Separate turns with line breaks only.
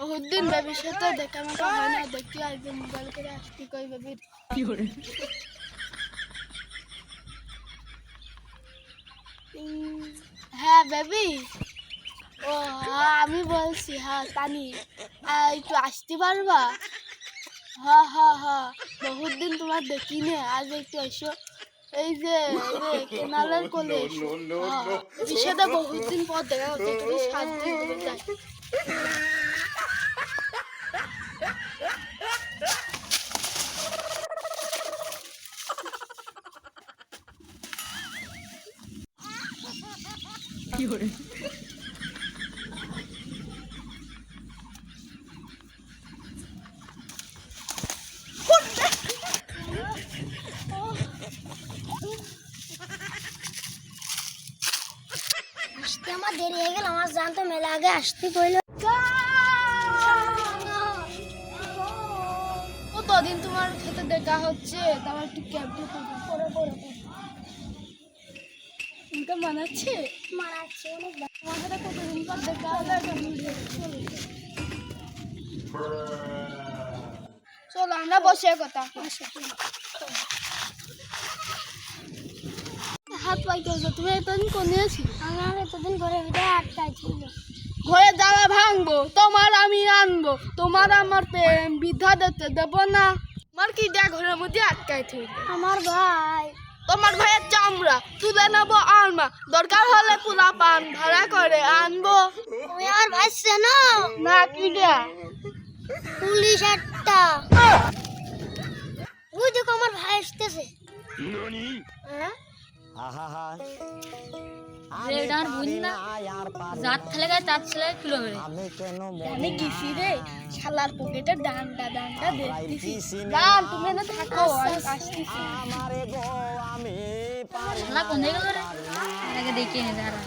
बहुत दिन बेबी সাথে দেখা মেকা হয় না দেখি আজ মোবাইল করে আসছি কই বেবির কি করে হ্যাঁ বেবি ও হ্যাঁ আমি বলছি হ্যাঁ তানি একটু আসতে পারবা হ্যাঁ হ্যাঁ হ্যাঁ বহুত দিন তোমার দেখিনি আজ একটু এসো এই যে কেনালের কোলে এসো বিষয়টা বহুত দিন পর দেখা হচ্ছে তুমি সাহায্য করে যাই কি করে
আসতে আমার দেরি হয়ে গেল আমার জান তো মেলা আগে আসতে কইলো
কতদিন তোমার সাথে দেখা হচ্ছে তোমার একটু ক্যাবটা করে করে ইনকাম মানাচ্ছে
অনেক
তোমার সাথে কতদিন পর দেখা হলো চলো আমরা বসে কথা হাত পাইতে তুমি এতদিন কোনে আছি
আমার এতদিন ঘরে ভিতরে আটকাই ছিল
ঘরে জ্বালা ভাঙবো তোমার আমি আনবো তোমার আমার বিধা দিতে দেবো না আমার কি দেয়া ঘরের মধ্যে আটকাই থাকবে
আমার ভাই
তোমার ভাইয়ের চামড়া তুলে নেবো আনবা দরকার হলে পুরা পান ভাড়া করে আনবো
তুমি আমার ভাই চেনো
না কি দেয়া
পুলিশ একটা ওই দেখো আমার ভাই আসতেছে
হ্যাঁ
রেডার বুঝনা জাত খেলে গেছে চার ছেলে কিলো করে
জানি কি রে শালার পকেটে ডান্ডা ডান্ডা দেখতেছি ডান তুমি না থাকো আসতেছি
শালা কোন জায়গা করে আগে দেখিয়ে নে দাঁড়া